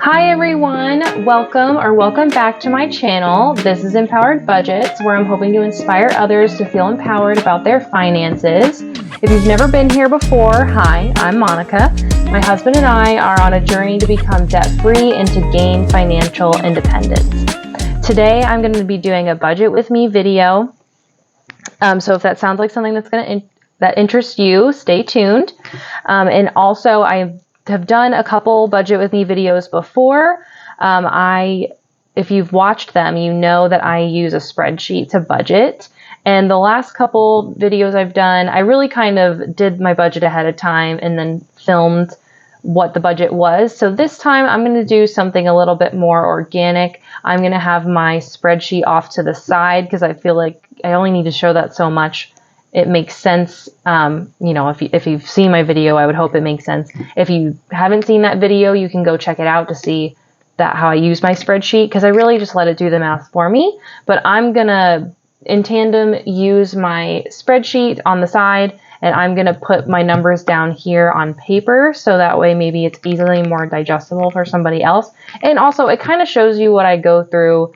Hi everyone, welcome back to my channel. This is Empowered Budgets, where I'm hoping to inspire others to feel empowered about their finances. If you've never been here before, hi, I'm Monica. My husband and I are on a journey to become debt-free and to gain financial independence. Today I'm going to be doing a budget with me video. So if that sounds like something that interests you, stay tuned. And also I have done a couple budget with me videos before. If you've watched them, you know that I use a spreadsheet to budget. And the last couple videos I've done, I really kind of did my budget ahead of time and then filmed what the budget was. So this time I'm going to do something a little bit more organic. I'm going to have my spreadsheet off to the side because I feel like I only need to show that so much. It makes sense. If you've seen my video, I would hope it makes sense. If you haven't seen that video, you can go check it out to see how I use my spreadsheet, because I really just let it do the math for me. But I'm going to, in tandem, use my spreadsheet on the side, and I'm going to put my numbers down here on paper, so that way maybe it's easily more digestible for somebody else. And also it kind of shows you what I go through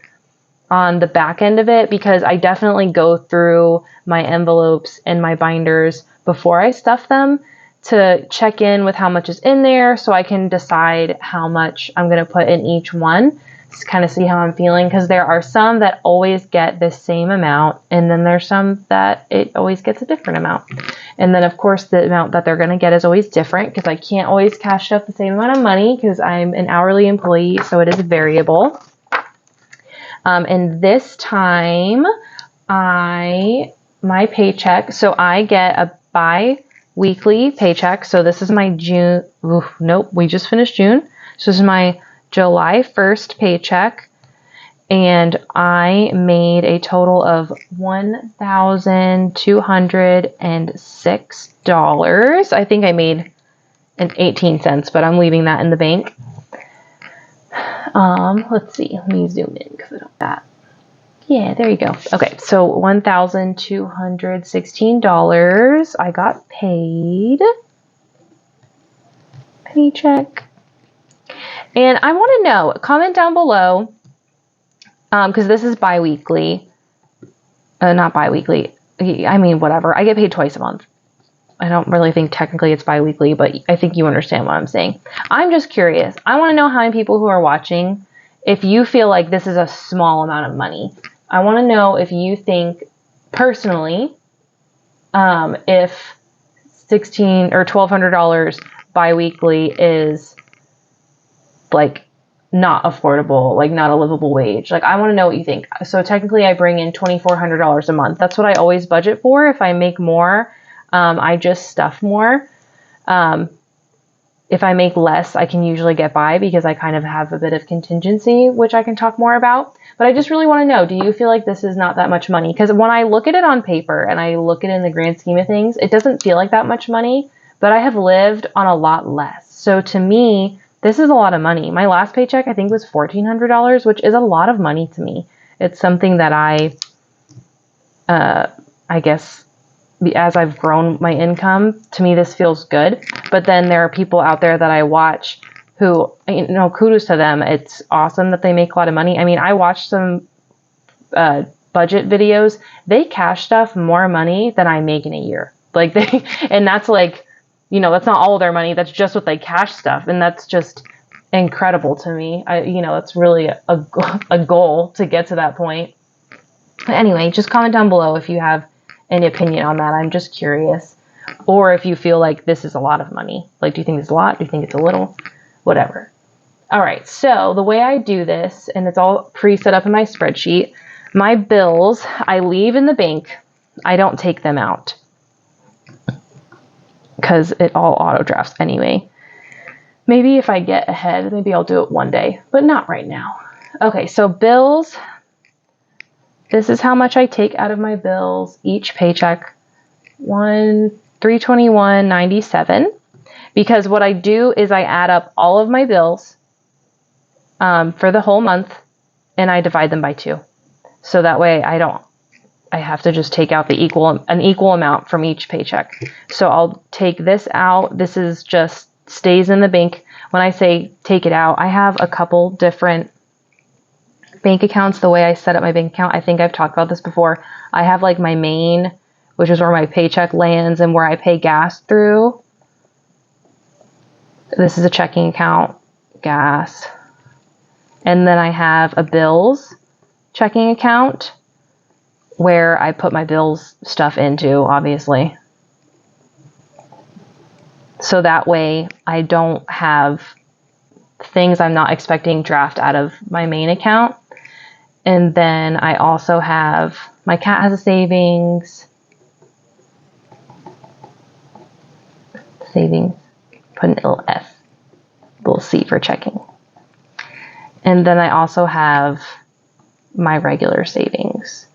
on the back end of it, because I definitely go through my envelopes and my binders before I stuff them to check in with how much is in there, so I can decide how much I'm going to put in each one. Just kind of see how I'm feeling, because there are some that always get the same amount, and then there's some that it always gets a different amount. And then of course the amount that they're going to get is always different, because I can't always cash up the same amount of money because I'm an hourly employee, so it is variable. And this time my paycheck, so I get a bi-weekly paycheck. So this is my June. Nope, we just finished June. So this is my July 1st paycheck. And I made a total of $1,206. I think I made 18 cents, but I'm leaving that in the bank. Let's see, let me zoom in because I don't that. Yeah, there you go. Okay, so $1,216 I got paid. Paycheck. And I want to know, comment down below, because this is bi-weekly. Not bi-weekly. I mean, whatever. I get paid twice a month. I don't really think technically it's bi-weekly, but I think you understand what I'm saying. I'm just curious. I want to know how many people who are watching, if you feel like this is a small amount of money. I want to know if you think personally, if $1,600 or $1,200 bi-weekly is like not affordable, like not a livable wage. Like, I want to know what you think. So technically I bring in $2,400 a month. That's what I always budget for. If I make more, I just stuff more. If I make less, I can usually get by because I kind of have a bit of contingency, which I can talk more about. But I just really want to know, do you feel like this is not that much money? Because when I look at it on paper and I look at it in the grand scheme of things, it doesn't feel like that much money, but I have lived on a lot less. So to me, this is a lot of money. My last paycheck, I think, was $1,400, which is a lot of money to me. It's something that I guess, as I've grown my income, to me, this feels good. But then there are people out there that I watch who, kudos to them. It's awesome that they make a lot of money. I mean, I watched some budget videos. They cash stuff more money than I make in a year. Like and that's like, that's not all of their money. That's just what they cash stuff. And that's just incredible to me. It's really a goal to get to that point. But anyway, just comment down below if you have any opinion on that. I'm just curious. Or if you feel like this is a lot of money. Like, do you think it's a lot? Do you think it's a little? Whatever. All right. So the way I do this, and it's all pre-set up in my spreadsheet, my bills, I leave in the bank. I don't take them out because it all auto drafts anyway. Maybe if I get ahead, maybe I'll do it one day, but not right now. Okay. So bills. This is how much I take out of my bills each paycheck, $321.97. Because what I do is I add up all of my bills for the whole month, and I divide them by 2. So that way I have to just take out an equal amount from each paycheck. So I'll take this out. This is just stays in the bank. when I say take it out, I have a couple different bank accounts. The way I set up my bank account, I think I've talked about this before. I have like my main, which is where my paycheck lands and where I pay gas through. This is a checking account, gas. And then I have a bills checking account where I put my bills stuff into, obviously. So that way I don't have things I'm not expecting draft out of my main account. And then I also have, my cat has a savings, put an little S, little C for checking. And then I also have my regular savings.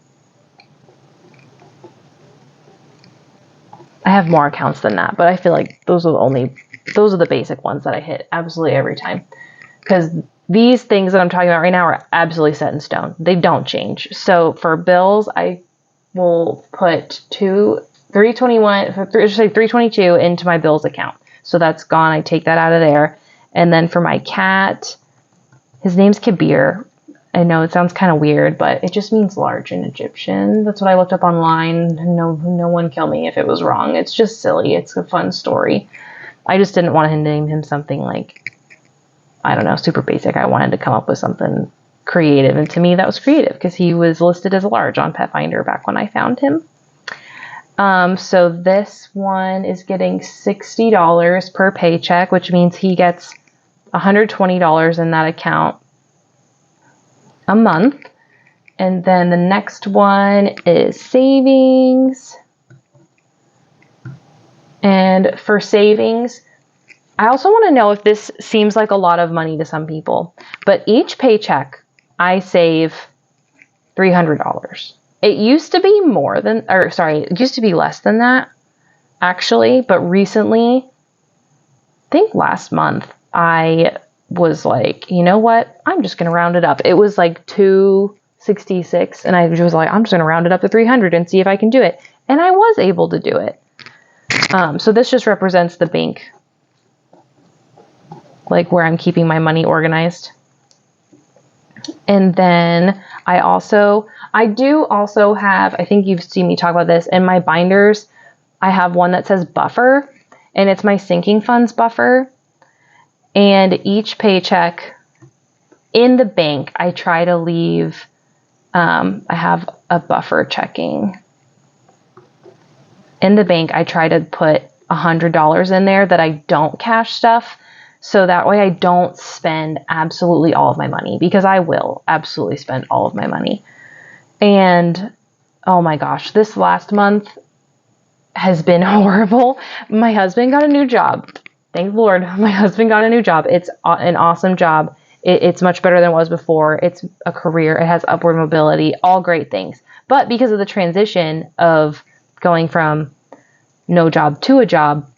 I have more accounts than that, but I feel like those are the basic ones that I hit absolutely every time. Because these things that I'm talking about right now are absolutely set in stone. They don't change. So for bills, I will put $322 into my bills account. So that's gone. I take that out of there. And then for my cat, his name's Kabir. I know it sounds kind of weird, but it just means large in Egyptian. That's what I looked up online. No one kill me if it was wrong. It's just silly. It's a fun story. I just didn't want to name him something like, I don't know, super basic. I wanted to come up with something creative. And to me, that was creative because he was listed as a large on Pet Finder back when I found him. So this one is getting $60 per paycheck, which means he gets $120 in that account a month. And then the next one is savings. And for savings, I also want to know if this seems like a lot of money to some people, but each paycheck I save $300. It used to be it used to be less than that actually, but recently, I think last month, I was like, you know what? I'm just going to round it up. It was like $266 and I was like, I'm just going to round it up to $300 and see if I can do it. And I was able to do it. So this just represents the bank, like where I'm keeping my money organized. And then I do also have, I think you've seen me talk about this in my binders. I have one that says buffer and it's my sinking funds buffer. And each paycheck in the bank, I try to leave, I have a buffer checking. In the bank, I try to put $100 in there that I don't cash stuff. So that way I don't spend absolutely all of my money, because I will absolutely spend all of my money. And oh my gosh, this last month has been horrible. My husband got a new job. Thank the Lord. My husband got a new job. It's an awesome job. It's much better than it was before. It's a career. It has upward mobility, all great things. But because of the transition of going from no job to a job,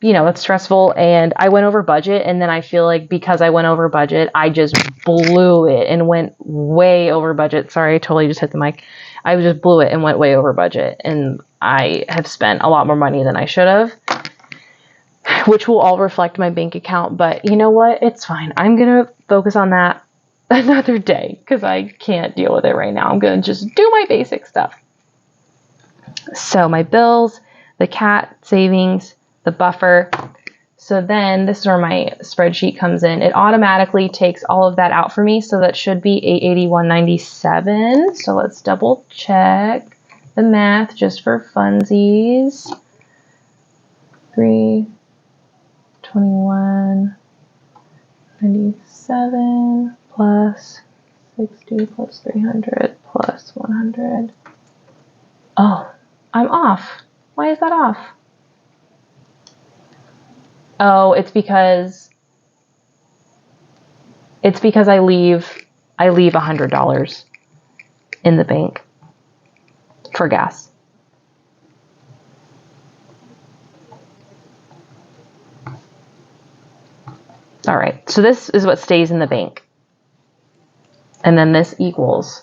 you know, it's stressful, and I went over budget. And then I feel like because I went over budget, I just blew it and went way over budget. Sorry, I totally just hit the mic. I just blew it and went way over budget. And I have spent a lot more money than I should have, which will all reflect my bank account. But you know what? It's fine. I'm going to focus on that another day because I can't deal with it right now. I'm going to just do my basic stuff. So my bills, the cat savings, the buffer. So then this is where my spreadsheet comes in. It automatically takes all of that out for me. So that should be $881.97. So let's double check the math just for funsies. 321.97 plus 60 plus 300 plus 100. Oh, I'm off. Why is that off? Oh, it's because I leave $100 in the bank for gas. All right, so this is what stays in the bank. And then this equals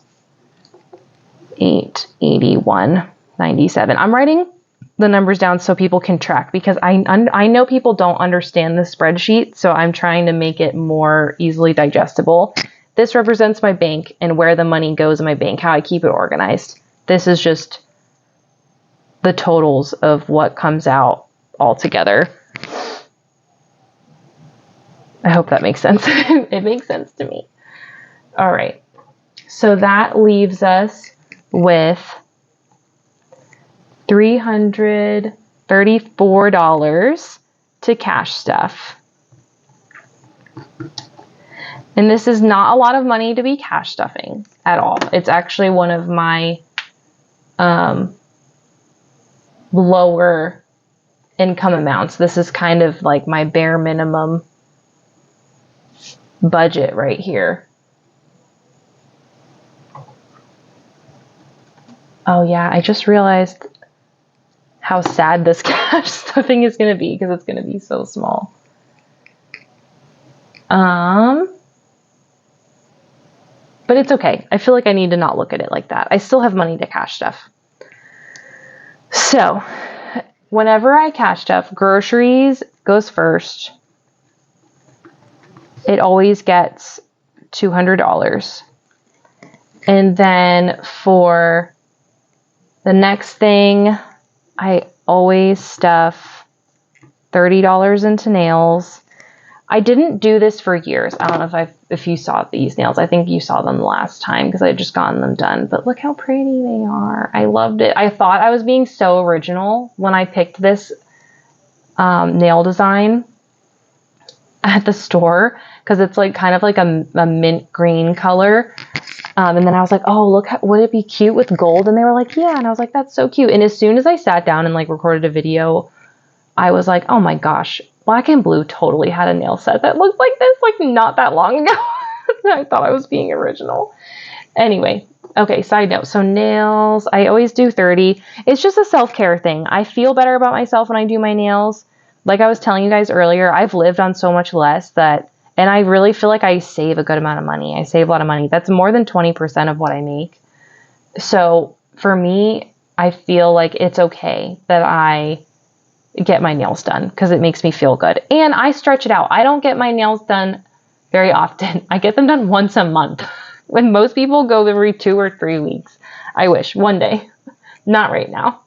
$881.97. I'm writing the numbers down so people can track, because I know people don't understand the spreadsheet, so I'm trying to make it more easily digestible. This represents my bank and where the money goes in my bank, how I keep it organized. This is just the totals of what comes out all together. I hope that makes sense. It makes sense to me. All right. So that leaves us with $334 to cash stuff. And this is not a lot of money to be cash stuffing at all. It's actually one of my lower income amounts. This is kind of like my bare minimum budget right here. Oh yeah, I just realized how sad this cash stuffing is going to be, because it's going to be so small. But it's okay. I feel like I need to not look at it like that. I still have money to cash stuff. So whenever I cash stuff, groceries goes first. It always gets $200. And then for the next thing, I always stuff $30 into nails. I didn't do this for years. I don't know if you saw these nails. I think you saw them last time because I had just gotten them done. But look how pretty they are. I loved it. I thought I was being so original when I picked this nail design at the store, because it's like kind of like a mint green color. And then I was like, oh, look, would it be cute with gold? And they were like, yeah. And I was like, that's so cute. And as soon as I sat down and like recorded a video, I was like, oh my gosh, Black and Blue totally had a nail set that looked like this, like not that long ago. I thought I was being original. Anyway, okay, side note. So nails, I always do 30. It's just a self-care thing. I feel better about myself when I do my nails. Like I was telling you guys earlier, I've lived on so much less and I really feel like I save a good amount of money. I save a lot of money. That's more than 20% of what I make. So for me, I feel like it's okay that I get my nails done because it makes me feel good. And I stretch it out. I don't get my nails done very often. I get them done once a month. When most people go every 2 or 3 weeks. I wish one day. Not right now.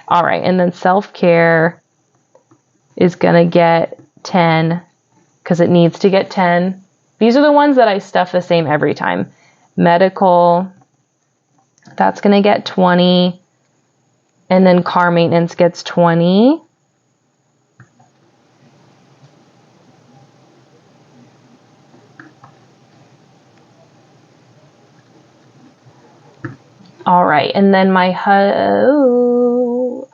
All right. And then self-care is going to get 10 because it needs to get 10. These are the ones that I stuff the same every time. Medical, that's going to get 20. And then car maintenance gets 20. All right. And then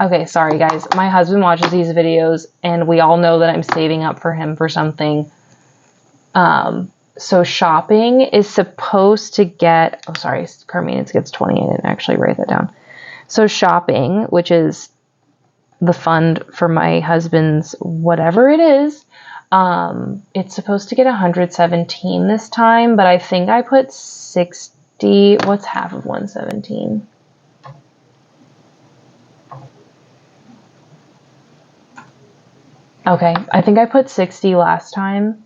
okay, sorry guys. My husband watches these videos and we all know that I'm saving up for him for something. So shopping is supposed to get, oh, sorry, car maintenance gets 20. I didn't actually write that down. So shopping, which is the fund for my husband's whatever it is, it's supposed to get 117 this time, but I think I put 60. What's half of 117? Okay, I think I put 60 last time.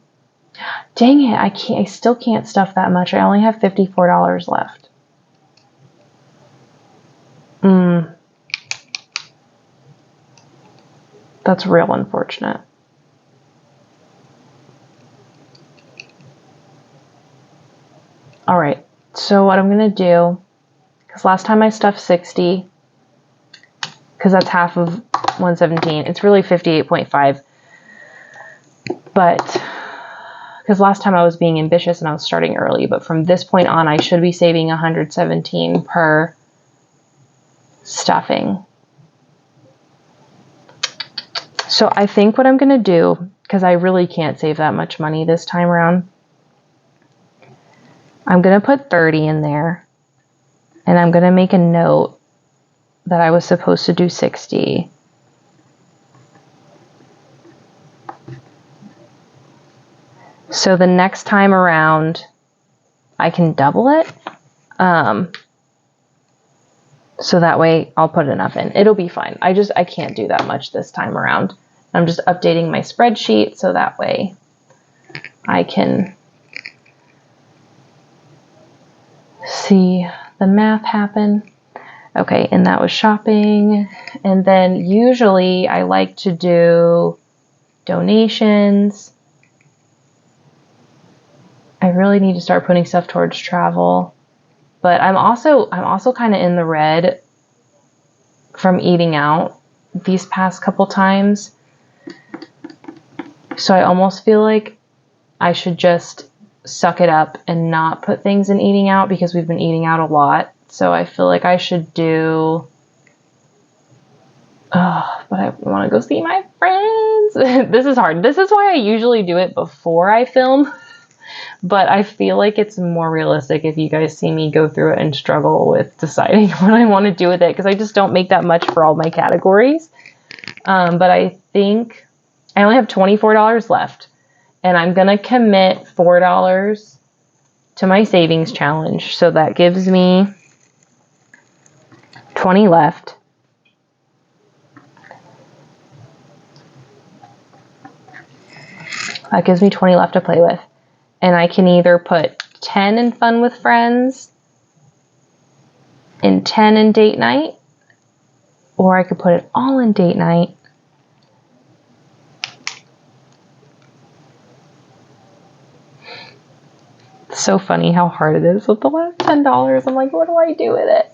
Dang it, I still can't stuff that much. I only have $54 left. That's real unfortunate. All right, so what I'm gonna do, because last time I stuffed 60, because that's half of 117. It's really 58.5, but because last time I was being ambitious and I was starting early, but from this point on, I should be saving 117 per stuffing. So I think what I'm going to do, because I really can't save that much money this time around, I'm going to put 30 in there, and I'm going to make a note that I was supposed to do 60. So the next time around, I can double it. So that way I'll put enough in. It'll be fine. I can't do that much this time around. I'm just updating my spreadsheet so that way I can see the math happen. Okay, and that was shopping. And then usually I like to do donations. I really need to start putting stuff towards travel. But I'm also kind of in the red from eating out these past couple times. So I almost feel like I should just suck it up and not put things in eating out because we've been eating out a lot. So I feel like I should do, but I want to go see my friends. This is hard. This is why I usually do it before I film. But I feel like it's more realistic if you guys see me go through it and struggle with deciding what I want to do with it, because I just don't make that much for all my categories. But I think I only have $24 left, and I'm going to commit $4 to my savings challenge. So that gives me 20 left. That gives me 20 left to play with. And I can either put 10 in fun with friends and 10 in date night, or I could put it all in date night. It's so funny how hard it is with the last $10. I'm like, what do I do with it?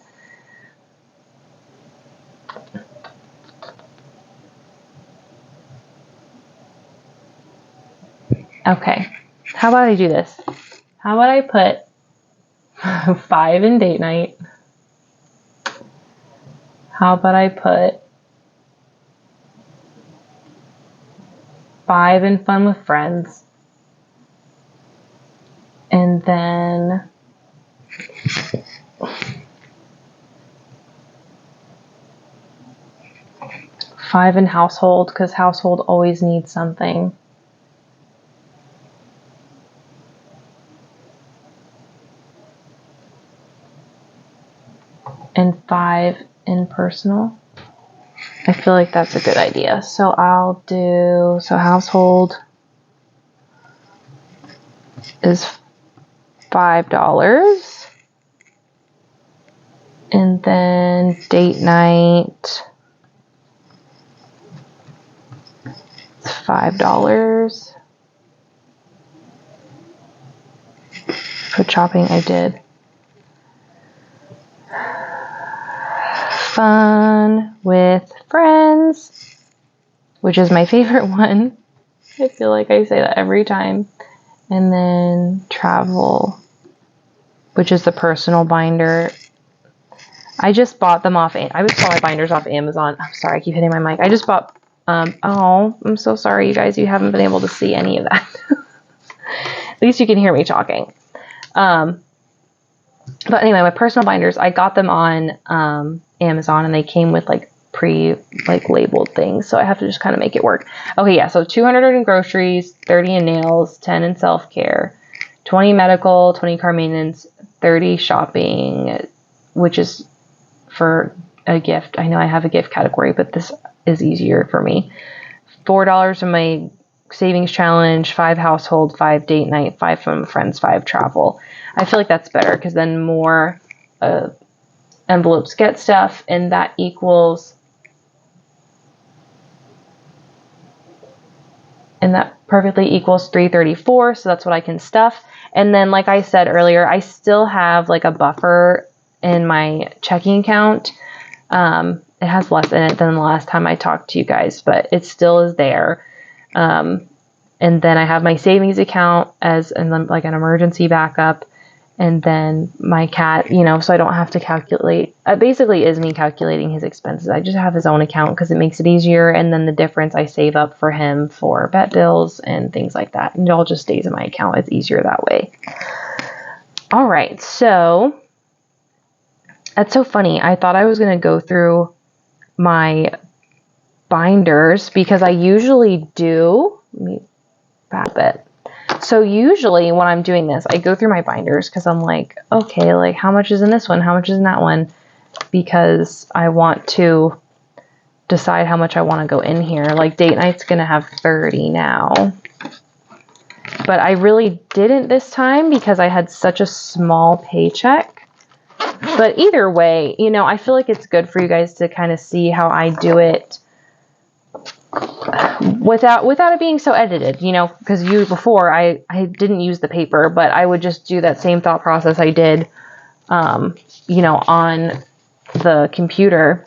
Okay. How about I do this? How about I put 5 in date night? How about I put 5 in fun with friends? And then $5 in household, because household always needs something. And $5 in personal. I feel like that's a good idea. So I'll do, so household is $5. And then date night is $5. For shopping, I did. Fun with friends, which is my favorite one. I feel like I say that every time. And then travel, which is the personal binder. I just bought them off. I just bought my binders off Amazon. I'm sorry, I keep hitting my mic. I just bought. Oh, I'm so sorry, you guys. You haven't been able to see any of that. At least you can hear me talking. But anyway, my personal binders, I got them on Amazon, and they came with labeled things, so I have to just kind of make it work. Okay, yeah, so 200 in groceries, 30 in nails, 10 in self-care, 20 medical, 20 car maintenance, 30 shopping, which is for a gift. I know I have a gift category, but this is easier for me. $4 in my savings challenge, 5 household, 5 date night, 5 from friends, 5 travel. I feel like that's better because then more envelopes get stuff, and that equals, and that perfectly equals $334. So that's what I can stuff. And then, like I said earlier, I still have like a buffer in my checking account. It has less in it than the last time I talked to you guys, but it still is there. And then I have my savings account as like an emergency backup. And then my cat, so I don't have to calculate. It basically is me calculating his expenses. I just have his own account because it makes it easier. And then the difference I save up for him for vet bills and things like that. And it all just stays in my account. It's easier that way. All right. So that's so funny. I thought I was going to go through my binders because I usually do. Let me back a bit. So usually when I'm doing this, I go through my binders because I'm like, okay, like how much is in this one? How much is in that one? because I want to decide how much I want to go in here. Like date night's going to have 30 now. But I really didn't this time because I had such a small paycheck. But either way, you know, I feel like it's good for you guys to kind of see how I do it without it being so edited, you know, because before I didn't use the paper, but I would just do that same thought process I did, you know, on the computer.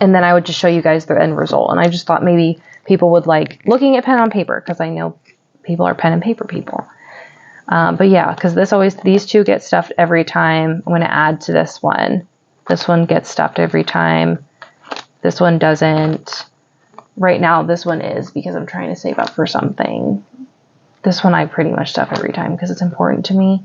And then I would just show you guys the end result. And I just thought maybe people would like looking at pen on paper because I know people are pen and paper people. But yeah, because these two get stuffed every time. I'm going to add to this one. This one gets stuffed every time. This one doesn't. Right now, this one is because I'm trying to save up for something. This one I pretty much stuff every time because it's important to me.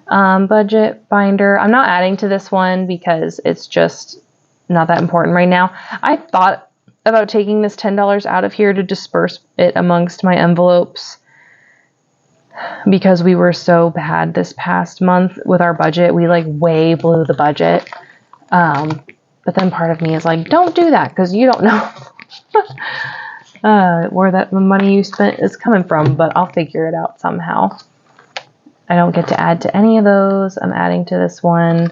Budget binder. I'm not adding to this one because it's just not that important right now. I thought about taking this $10 out of here to disperse it amongst my envelopes because we were so bad this past month with our budget. We like way blew the budget. But then part of me is like, don't do that because you don't know where the money you spent is coming from, but I'll figure it out somehow. I don't get to add to any of those. I'm adding to this one.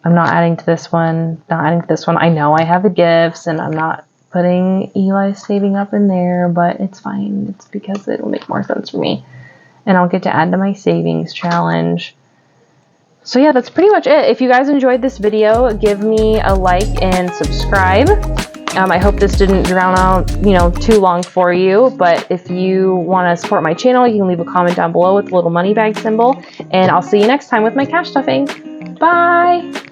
I'm not adding to this one, not adding to this one. I know I have the gifts and I'm not putting Eli's saving up in there, but it's fine. It's because it'll make more sense for me. And I'll get to add to my savings challenge. So yeah, that's pretty much it. If you guys enjoyed this video, give me a like and subscribe. I hope this didn't drown out, you know, too long for you. But if you want to support my channel, you can leave a comment down below with the little money bag symbol. And I'll see you next time with my cash stuffing. Bye!